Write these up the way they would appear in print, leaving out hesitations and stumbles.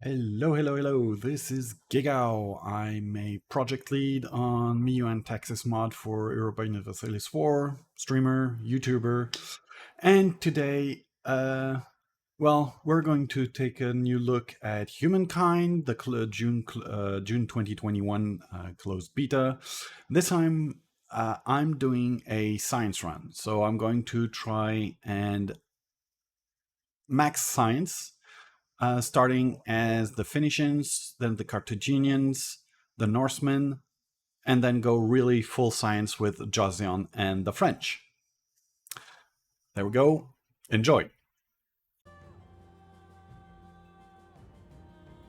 Hello. This is Gigao. I'm a project lead on Miu and Texas mod for Europa Universalis 4, streamer, YouTuber, and today, we're going to take a new look at Humankind, the June 2021 closed beta. This time, I'm doing a science run, so I'm going to try and max science starting as the Phoenicians, then the Carthaginians, the Norsemen, and then go really full science with Joseon and the French. There we go. Enjoy.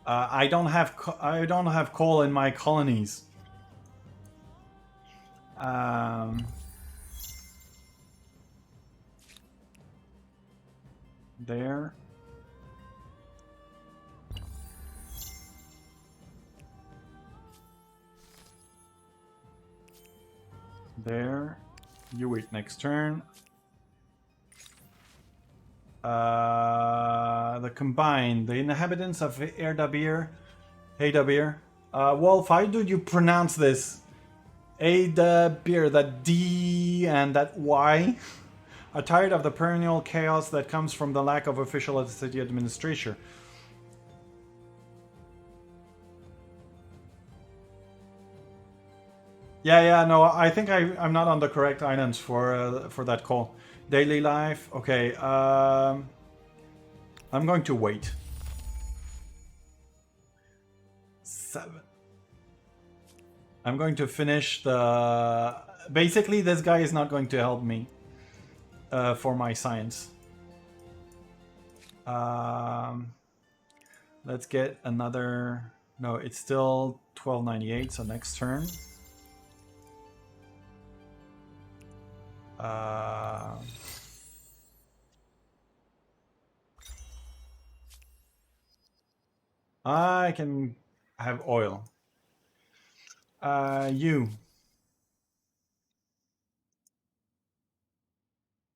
I don't have coal in my colonies. Um, there. There. You wait next turn. The combined, the inhabitants of Erdabir. Hedabir. Wolf, how do you pronounce this? Erdabir, that D and that Y? Are tired of the perennial chaos that comes from the lack of official city administration. Yeah, no, I think I'm not on the correct items for that call. Daily life, okay. I'm going to wait. 7. I'm going to finish the. Basically, this guy is not going to help me for my science. Let's get another. No, it's still 1298. So next turn. I can have oil. You.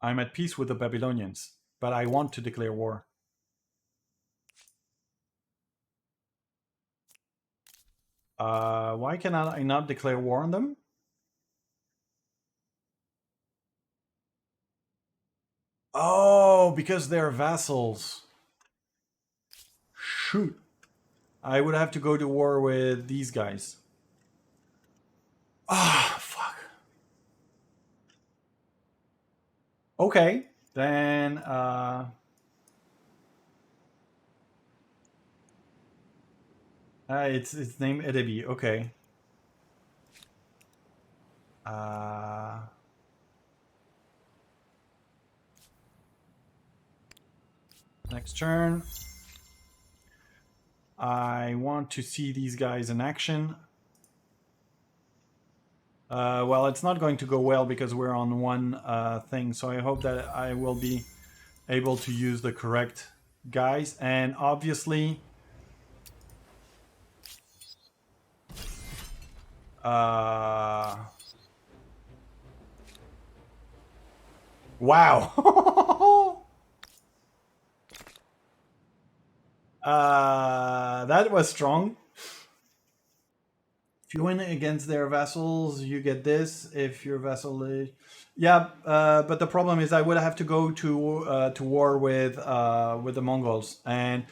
I'm at peace with the Babylonians, but I want to declare war. Why cannot I not declare war on them? Oh, because they're vassals. Shoot. I would have to go to war with these guys. Ah, fuck. Okay, then it's named Edebi. Okay. Next turn. I want to see these guys in action. Well, it's not going to go well because we're on one thing, so I hope that I will be able to use the correct guys. And obviously, wow. That was strong. If you win against their vassals, you get this. If your vassal is... Yeah, but the problem is I would have to go to war with the Mongols, and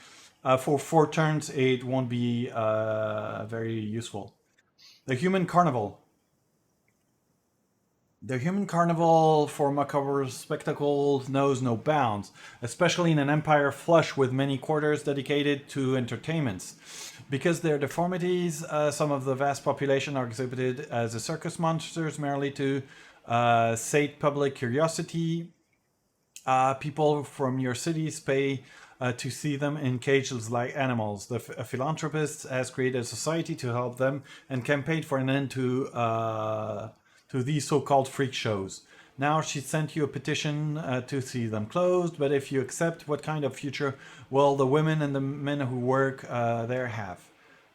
for 4 turns it won't be very useful. The Human Carnival. The Human Carnival for macabre spectacles knows no bounds, especially in an empire flush with many quarters dedicated to entertainments. Because their deformities, some of the vast population are exhibited as a circus monsters merely to sate public curiosity. People from your cities pay to see them in cages like animals. The philanthropist has created a society to help them and campaigned for an end to these so-called freak shows. Now she sent you a petition to see them closed, but if you accept, what kind of future will the women and the men who work there have?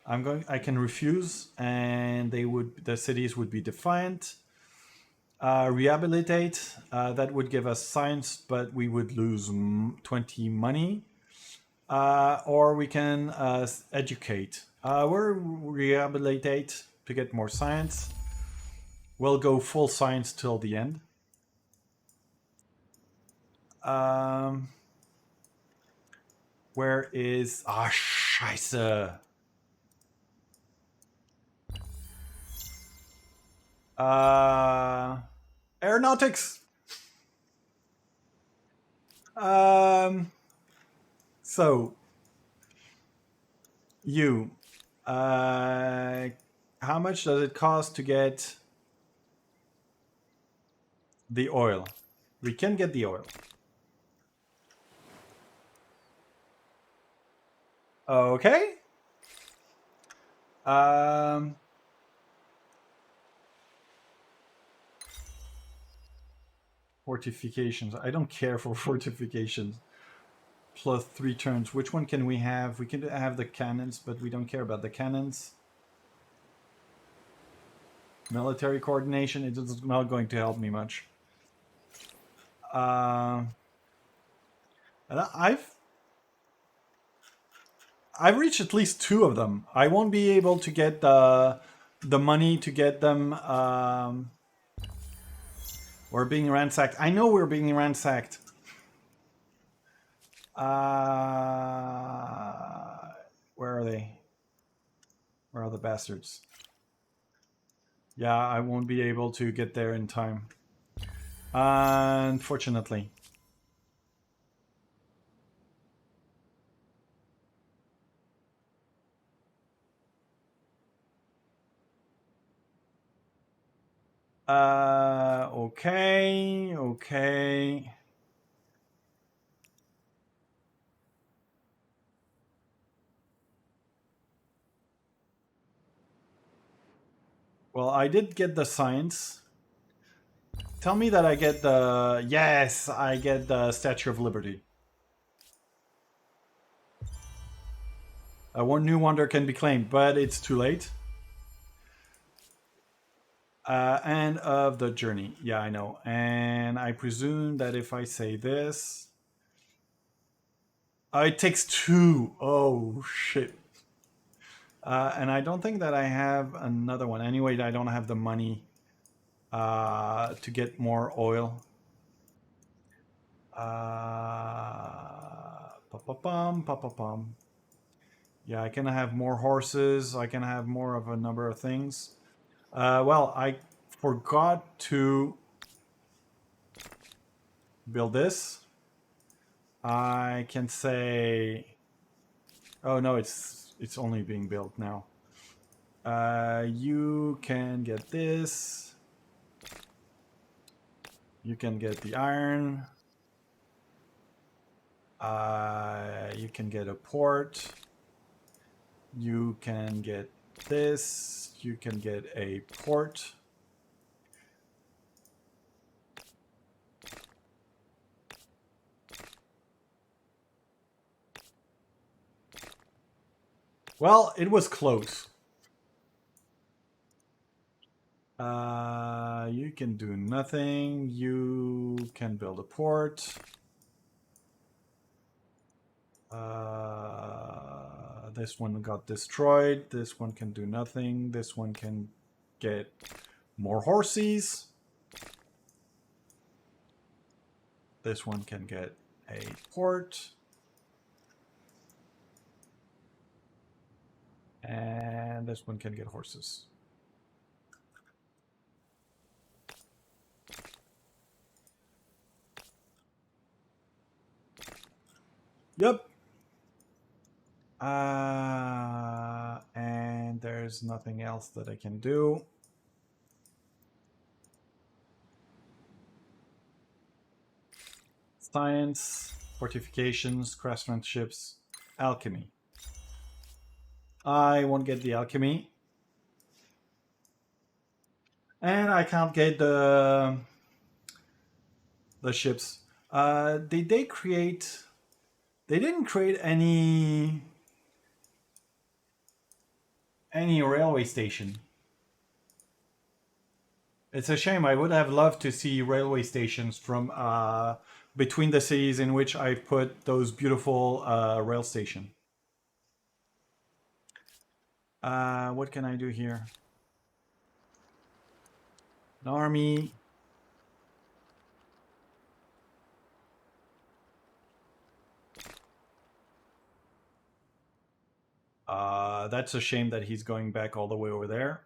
I can refuse, and the cities would be defiant. Rehabilitate, that would give us science, but we would lose 20 money. or we can educate. We'll rehabilitate to get more science. We'll go full science till the end. Um, where is... Ah, scheiße. Aeronautics. Um, so, you. Uh, how much does it cost to get the oil? We can get the oil. Okay. Um, fortifications. I don't care for fortifications. Plus 3 turns. Which one can we have? We can have the cannons, but we don't care about the cannons. Military coordination. It is not going to help me much. And I've reached at least 2 of them. I won't be able to get the money to get them. We're being ransacked. I know we're being ransacked. Where are they? Where are the bastards? Yeah, I won't be able to get there in time. Unfortunately. Okay, okay. Well, I did get the science. Tell me that I get the... Yes, I get the Statue of Liberty. One new wonder can be claimed, but it's too late. End of the journey. Yeah, I know. And I presume that if I say this... it takes 2. Oh, shit. And I don't think that I have another one. Anyway, I don't have the money to get more oil. Pa-pa-pum. Yeah, I can have more horses. I can have more of a number of things. Well, I forgot to build this. I can say... Oh, no, it's only being built now. You can get this. You can get the iron. You can get a port. You can get this. You can get a port. Well, it was close. You can do nothing. You can build a port. This one got destroyed. This one can do nothing. This one can get more horses. This one can get a port. And this one can get horses. Yep. And there's nothing else that I can do. Science, fortifications, craftsmanships, alchemy. I won't get the alchemy. And I can't get the ships. Did they create... They didn't create any railway station. It's a shame. I would have loved to see railway stations from between the cities in which I put those beautiful rail station. What can I do here? An army. That's a shame that he's going back all the way over there.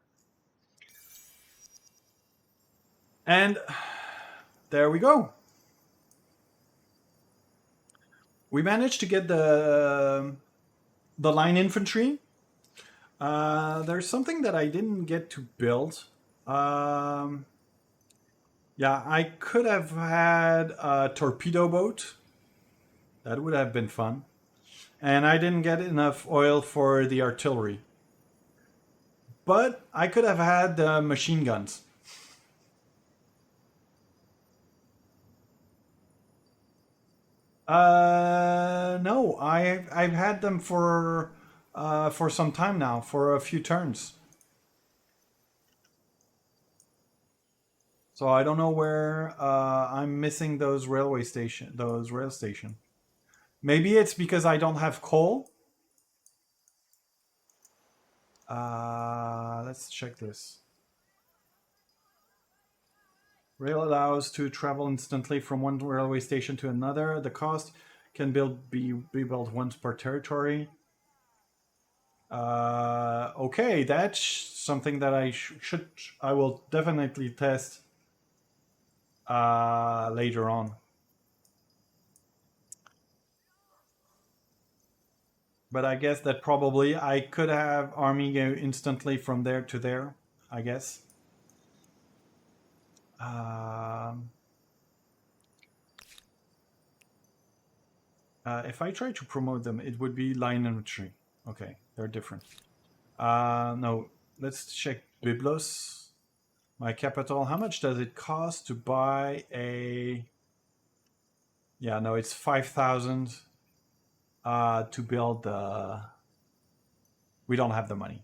And there we go. We managed to get the line infantry. There's something that I didn't get to build. Um, yeah, I could have had a torpedo boat. That would have been fun. And I didn't get enough oil for the artillery. But I could have had machine guns. No, I've had them for some time now, for a few turns. So I don't know where I'm missing those railway station, those rail station. Maybe it's because I don't have coal. Let's check this. Rail allows to travel instantly from one railway station to another. The cost can be built once per territory. Okay, that's something that I will definitely test later on. But I guess that probably I could have army go instantly from there to there. I guess. Um, if I try to promote them, it would be line infantry. Okay, they're different. No, let's check Byblos, my capital. How much does it cost to buy a? Yeah, no, it's 5,000 to build the. We don't have the money.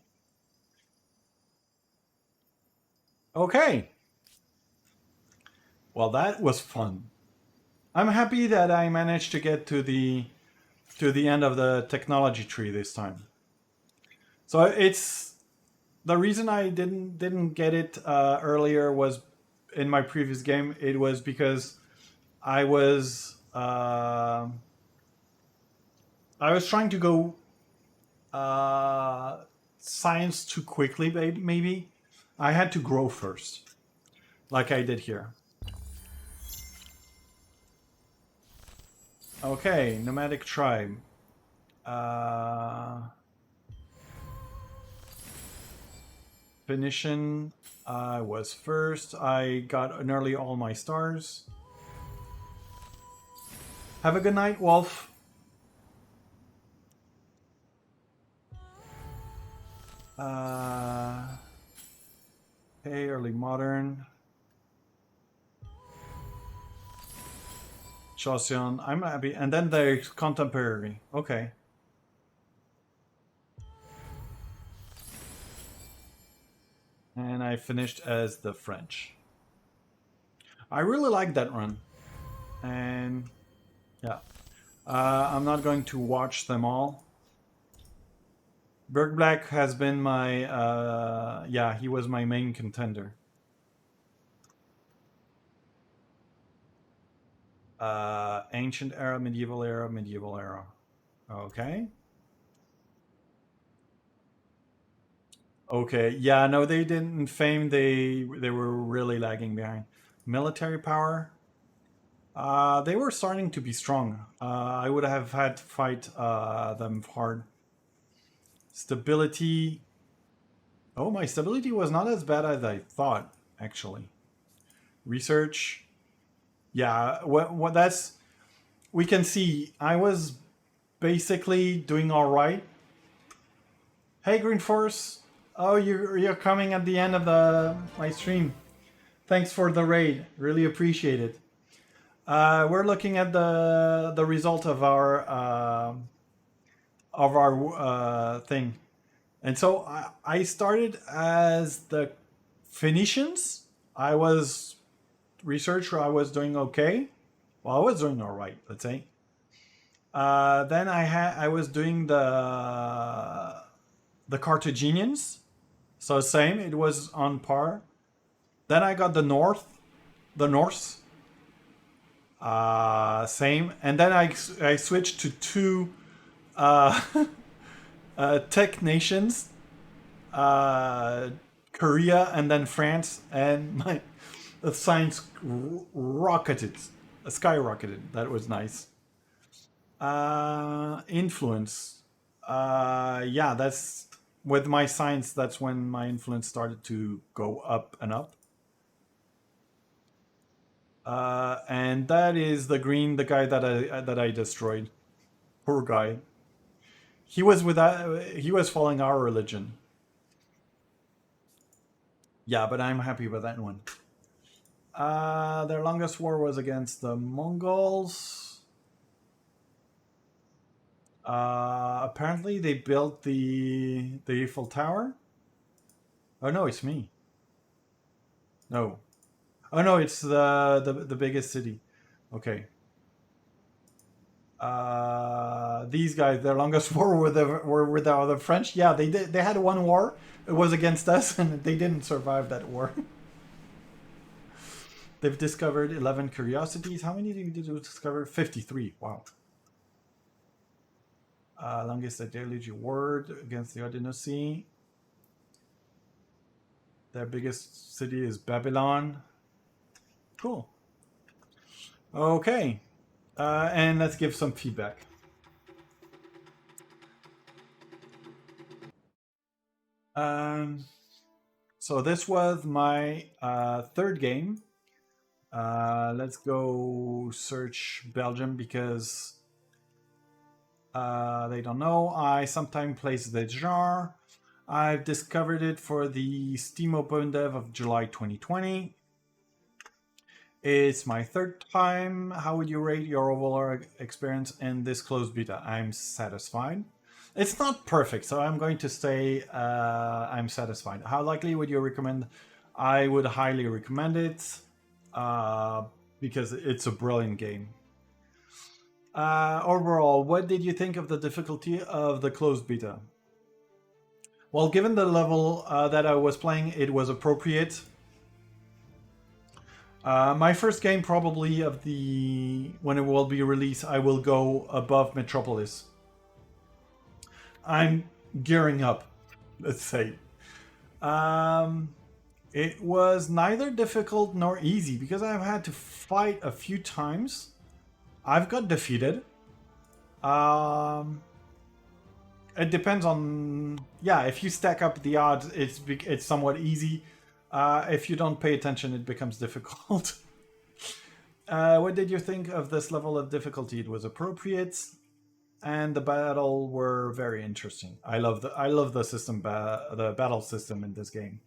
Okay. Well, that was fun. I'm happy that I managed to get to the end of the technology tree this time. So it's the reason I didn't get it earlier was in my previous game. It was because I was uh, I was trying to go science too quickly. Maybe I had to grow first, like I did here. Okay, nomadic tribe. Uh, Phoenician. I was first. I got nearly all my stars. Have a good night, Wolf. Uh, hey, early modern. Joseon. I'm happy. And then there's contemporary. Okay. And I finished as the French. I really like that run. And yeah. I'm not going to watch them all. Berg Black has been my yeah, he was my main contender. Ancient era, medieval era, medieval era. Okay. Okay. Yeah, no, they didn't fame. They were really lagging behind. Military power. They were starting to be strong. I would have had to fight them hard. Stability. Oh, my stability was not as bad as I thought, actually. Research. Yeah, what that's we can see. I was basically doing all right. Hey, Green Force. Oh, you're coming at the end of the my stream. Thanks for the raid. Really appreciate it. We're looking at the result of our thing, and so I started as the Phoenicians. I was researcher. I was doing okay. Well, I was doing all right, let's say. Then I was doing the Carthaginians, so same. It was on par. Then I got the Norse, same. And then I switched to two uh, tech nations, uh, Korea and then France, and my the science rocketed, skyrocketed. That was nice. Influence. Yeah, that's with my science. That's when my influence started to go up and up. And that is the green, the guy that I destroyed. Poor guy. He was following our religion. Yeah, but I'm happy with that one. Their longest war was against the Mongols. Apparently, they built the Eiffel Tower. Oh no, it's me. No. Oh no, it's the biggest city. Okay. These guys, their longest war were with the French. Yeah, they did. They had one war. It was against us, and they didn't survive that war. They've discovered 11 curiosities. How many did you discover? 53. Wow. Longest ideology word against the Odinosi. Their biggest city is Babylon. Cool. Okay. And let's give some feedback. Um, so this was my third game. Let's go search Belgium because they don't know. I sometimes place the jar. I've discovered it for the Steam Open Dev of July 2020. It's my third time. How would you rate your overall experience in this closed beta? I'm satisfied. It's not perfect, so I'm going to say I'm satisfied. How likely would you recommend? I would highly recommend it because it's a brilliant game. Overall, what did you think of the difficulty of the closed beta? Well, given the level that I was playing, it was appropriate. My first game, probably of the when it will be released, I will go above Metropolis. I'm gearing up, let's say. Um, it was neither difficult nor easy because I've had to fight a few times. I've got defeated. Um, it depends on if you stack up the odds, it's somewhat easy. If you don't pay attention, it becomes difficult. What did you think of this level of difficulty? It was appropriate, and the battle were very interesting. I love the system, the battle system in this game.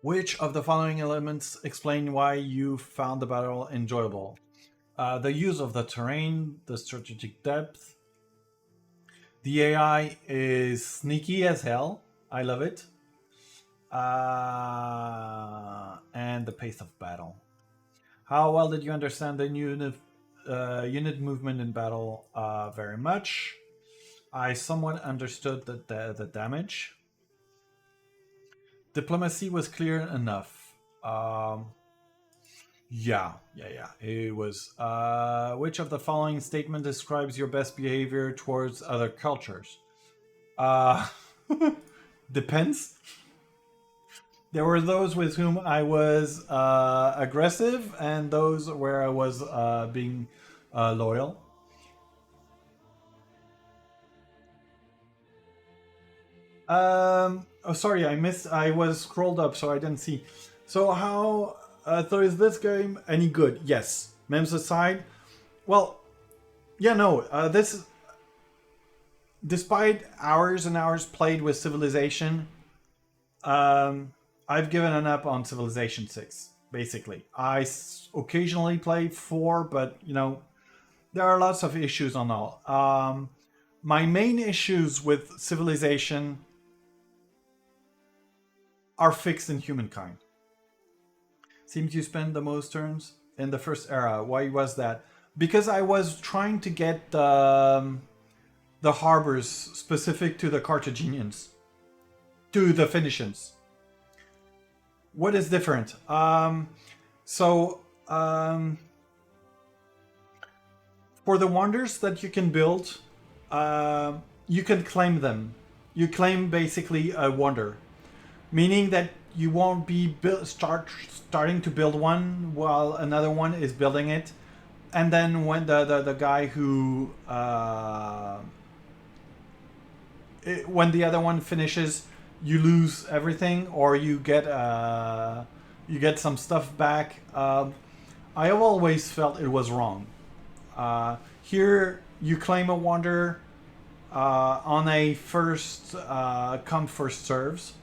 Which of the following elements explain why you found the battle enjoyable? The use of the terrain, the strategic depth. The AI is sneaky as hell. I love it. And the pace of battle. How well did you understand the unit movement in battle? Very much. I somewhat understood the damage. Diplomacy was clear enough. Yeah. It was. Which of the following statement describes your best behavior towards other cultures? Uh, depends. There were those with whom I was aggressive, and those where I was being loyal. Oh, sorry, I missed. I was scrolled up, so I didn't see. So how? So is this game any good? Yes. Memes aside, well, yeah, no. This, despite hours and hours played with Civilization, I've given an up on Civilization 6. Basically, occasionally play 4, but there are lots of issues on all. My main issues with Civilization are fixed in Humankind. seemed to spend the most turns in the first era. Why was that? Because I was trying to get the harbours specific to the Carthaginians, to the Phoenicians. What is different? So for the wonders that you can build, you can claim them. You claim basically a wonder, meaning that you won't be starting to build one while another one is building it, and then when the guy who when the other one finishes, you lose everything, or you get some stuff back. I have always felt it was wrong. Here, you claim a wonder on a first come first serves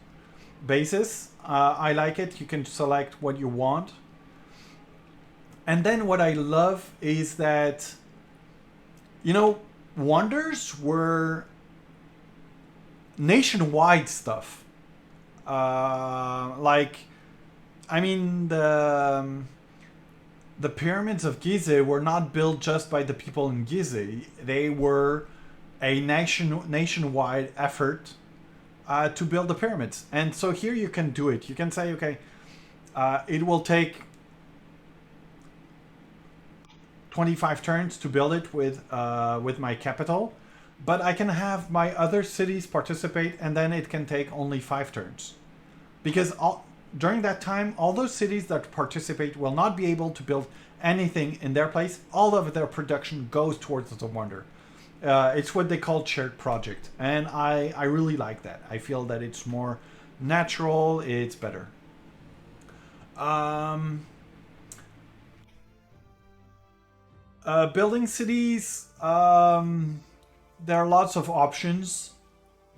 basis. I like it. You can select what you want. And then what I love is that, wonders were nationwide stuff. Like, I mean, the pyramids of Gizeh were not built just by the people in Gizeh. They were a nationwide effort to build the pyramids. And so here you can do it. You can say, okay, it will take 25 turns to build it with my capital, but I can have my other cities participate, and then it can take only 5 turns. Because during that time, all those cities that participate will not be able to build anything in their place. All of their production goes towards the wonder. It's what they call shared project. And I really like that. I feel that it's more natural, it's better. Building cities, there are lots of options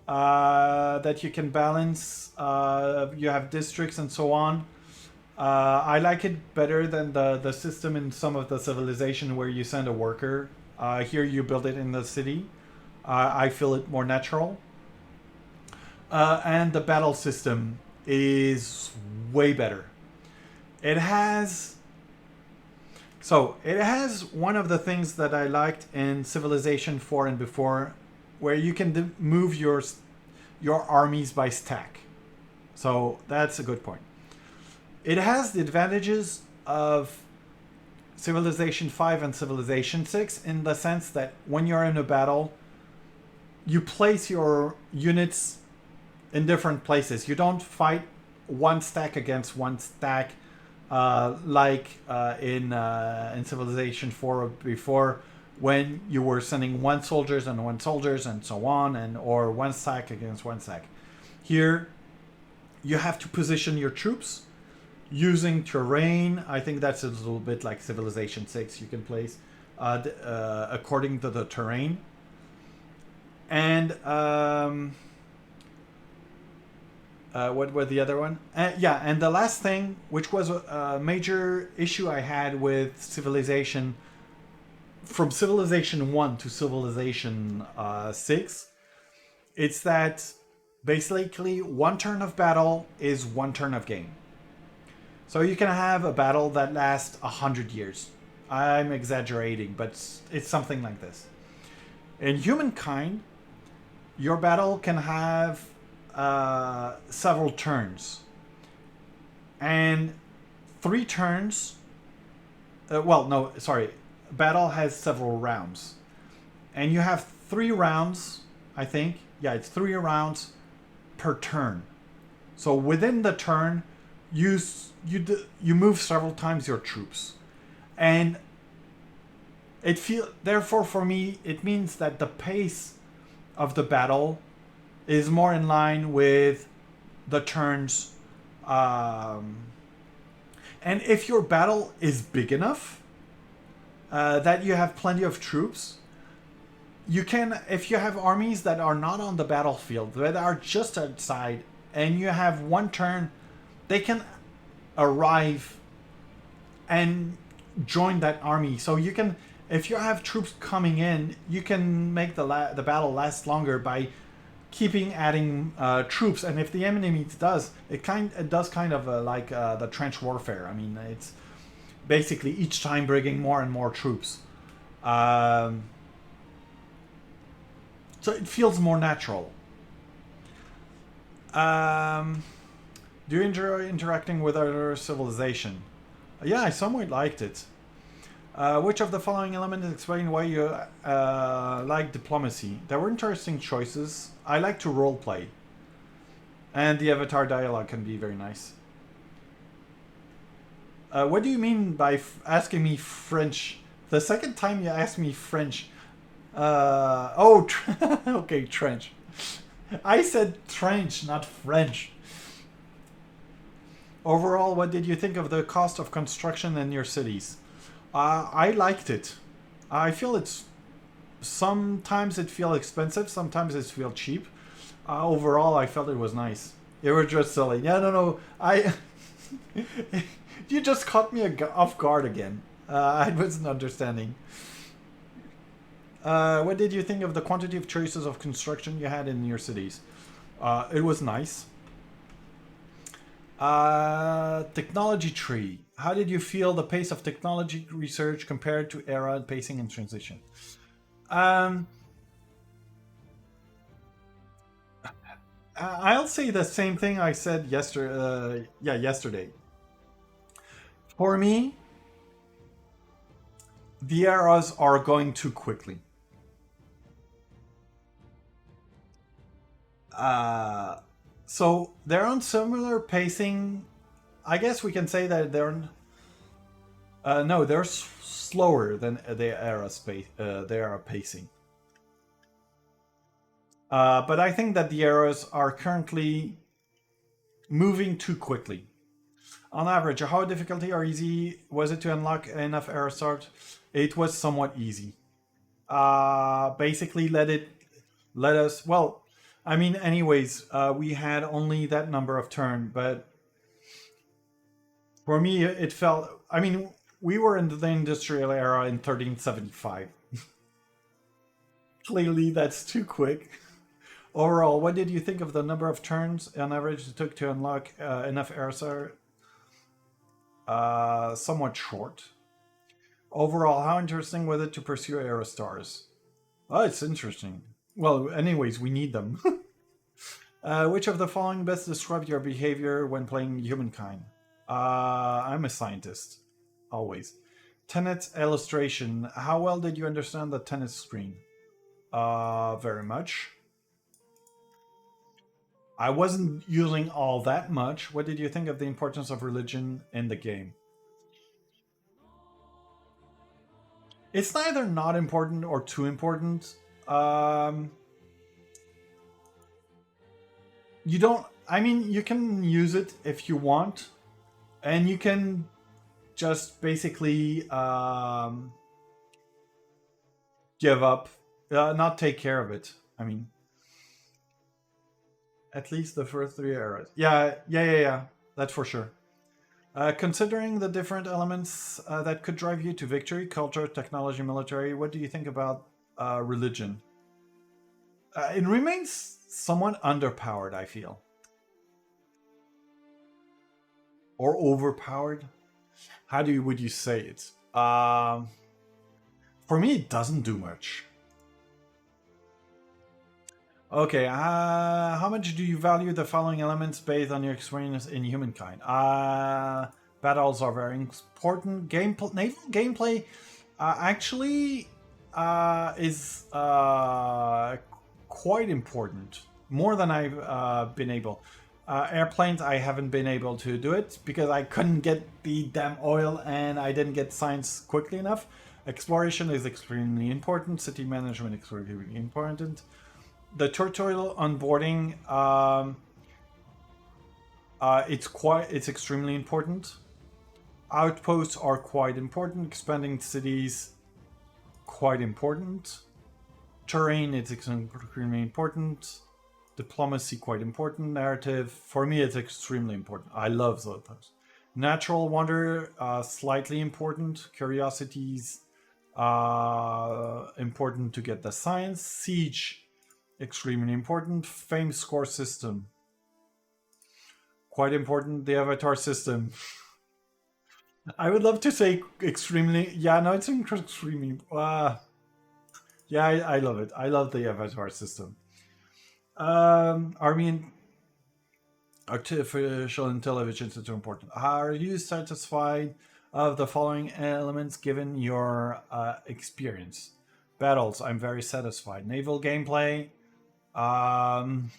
that you can balance. You have districts and so on. I like it better than the system in some of the civilization where you send a worker. Here you build it in the city. I feel it more natural. And the battle system is way better. It has one of the things that I liked in Civilization 4 and before, where you can move your armies by stack. So that's a good point. It has the advantages of Civilization 5 and Civilization 6 in the sense that when you're in a battle, you place your units in different places. You don't fight one stack against one stack like in Civilization 4 or before, when you were sending one soldiers and so on, or one stack against one stack. Here, you have to position your troops using terrain. I think that's a little bit like Civilization 6. You can place according to the terrain. And what was the other one? And the last thing, which was a major issue I had with Civilization, from Civilization 1 to Civilization 6, it's that basically one turn of battle is one turn of game. So you can have a battle that lasts 100 years. I'm exaggerating, but it's something like this. In Humankind, your battle can have several turns. And 3 turns... battle has several rounds. And you have 3 rounds, I think. Yeah, it's 3 rounds per turn. So within the turn, you move several times your troops. And therefore for me, it means that the pace of the battle is more in line with the turns. And if your battle is big enough, that you have plenty of troops, you can, if you have armies that are not on the battlefield, that are just outside, and you have one turn, they can arrive and join that army. So you can, if you have troops coming in, you can make the battle last longer by keeping adding troops, and if the enemy does, it does kind of like the trench warfare. I mean, it's basically each time bringing more and more troops. Um, so it feels more natural. Um, do you enjoy interacting with other civilization? Yeah, I somewhat liked it. Which of the following elements explain why you like diplomacy? There were interesting choices. I like to roleplay. And the avatar dialogue can be very nice. What do you mean by asking me French? The second time you asked me French. Okay, trench. I said trench, not French. Overall, what did you think of the cost of construction in your cities? I liked it. I feel it's sometimes it feels expensive, sometimes it feels cheap. Overall, I felt it was nice. You were just silly. Yeah, no. I you just caught me off guard again. I wasn't understanding. What did you think of the quantity of choices of construction you had in your cities? It was nice. Technology tree. How did you feel the pace of technology research compared to era pacing and transition? Um, I'll say the same thing I said yesterday. Yeah, yesterday. For me, the eras are going too quickly. Uh, so they're on similar pacing. I guess we can say that they're no, they're slower than the era space. They are pacing. But I think that the eras are currently moving too quickly. On average, how difficulty or easy was it to unlock enough era start? It was somewhat easy. Basically, let us. Well, I mean, anyways, we had only that number of turn, but for me, it felt. I mean, we were in the industrial era in 1375. Clearly, that's too quick. Overall, what did you think of the number of turns on average it took to unlock enough air start? Somewhat short. Overall, how interesting was it to pursue Aerostars? Oh, it's interesting. Well, anyways, we need them. Which of the following best described your behavior when playing Humankind? I'm a scientist, always. Tenet illustration. How well did you understand the Tenet screen? Very much. I wasn't using all that much. What did you think of the importance of religion in the game? It's neither not important or too important. Um, you don't. I mean, you can use it if you want, and you can just basically give up, not take care of it. I mean, at least the first three eras. Yeah. That's for sure. Considering the different elements that could drive you to victory, culture, technology, military, what do you think about religion? It remains somewhat underpowered, I feel. Or overpowered? Would you say it? For me, it doesn't do much. Okay, how much do you value the following elements based on your experience in Humankind? Battles are very important. Naval gameplay actually is quite important. More than I've been able. Airplanes, I haven't been able to do it because I couldn't get the damn oil and I didn't get science quickly enough. Exploration is extremely important. City management is extremely important. The tutorial onboarding, it's extremely important. Outposts are quite important. Expanding cities, quite important. Terrain, it's extremely important. Diplomacy, quite important. Narrative, for me, it's extremely important. I love those. Natural wonder, slightly important. Curiosities, important to get the science. Siege, extremely important. Fame score system, quite important. The avatar system. I would love to say extremely. Yeah, no, it's extremely. Yeah, I love it. I love the avatar system. Army artificial intelligence is too important. Are you satisfied of the following elements given your experience? Battles, I'm very satisfied. Naval gameplay, um,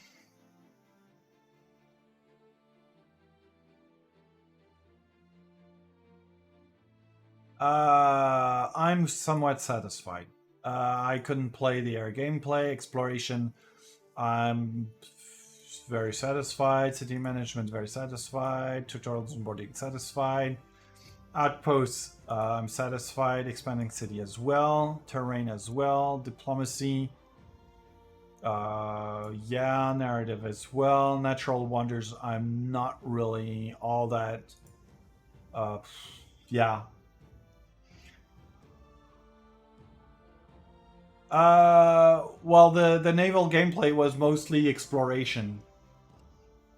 I'm somewhat satisfied. I couldn't play the air gameplay. Exploration, I'm very satisfied. City management, very satisfied. Tutorials and boarding, satisfied. Outposts, I'm satisfied. Expanding city as well. Terrain as well. Diplomacy, yeah. Narrative as well. Natural wonders, I'm not really all that. Uh, yeah. Well, the naval gameplay was mostly exploration.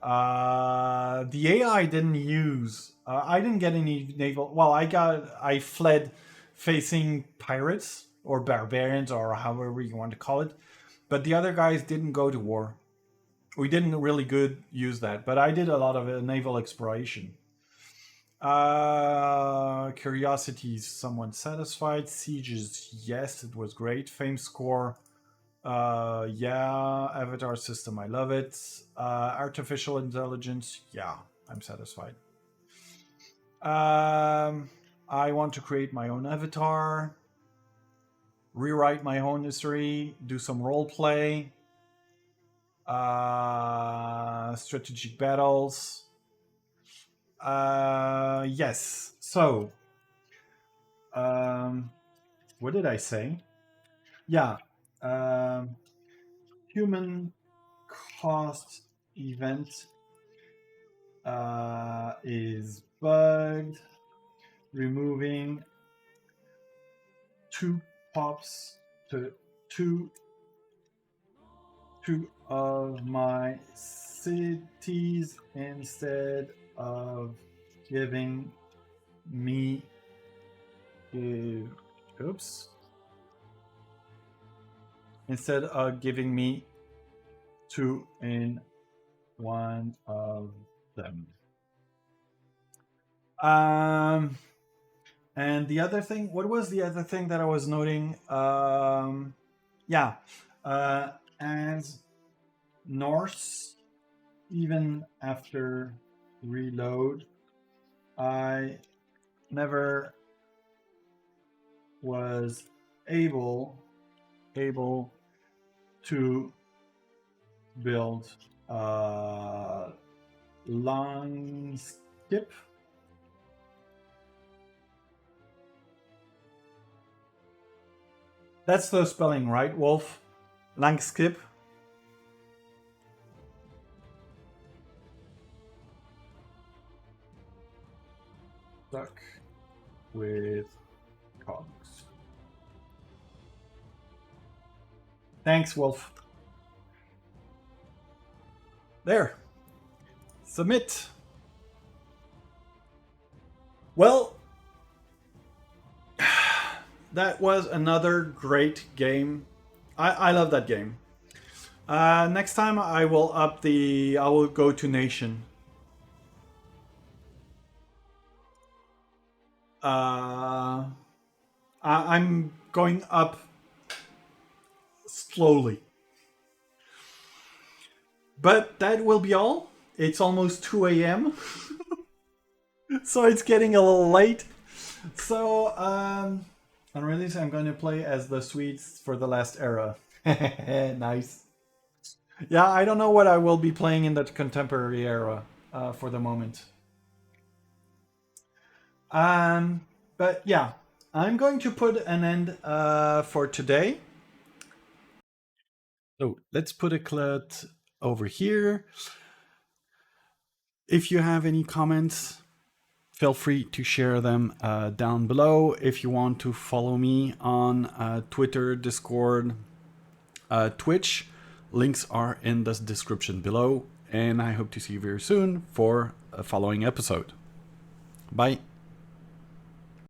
The AI didn't use. I didn't get any naval. Well, I fled facing pirates or barbarians or however you want to call it. But the other guys didn't go to war. We didn't really good use that. But I did a lot of naval exploration. Curiosities, someone satisfied. Sieges, yes, it was great. Fame score, yeah. Avatar system, I love it. Artificial intelligence, yeah, I'm satisfied. I want to create my own avatar, rewrite my own history, do some role play, strategic battles. Yes. So, what did I say? Yeah. Um, human cost event is bugged. Removing two pops to two of my cities instead of giving me oops instead of giving me two in one of them. And the other thing, what was the other thing that I was noting? Yeah, as Norse, even after reload, I never was able to build long skip. That's the spelling, right, Wolf? Lang skip. Stuck with cogs. Thanks, Wolf. There. Submit. Well, that was another great game. I love that game. Next time I will I will go to nation. I'm going up slowly. But that will be all. It's almost 2 a.m. So it's getting a little late. So, on release, I'm going to play as the Swedes for the last era. Nice. Yeah, I don't know what I will be playing in the contemporary era for the moment. But yeah, I'm going to put an end for today. So let's put a clut over here. If you have any comments, feel free to share them down below. If you want to follow me on Twitter, Discord, Twitch, Links are in the description below, and I hope to see you very soon for a following episode. Bye.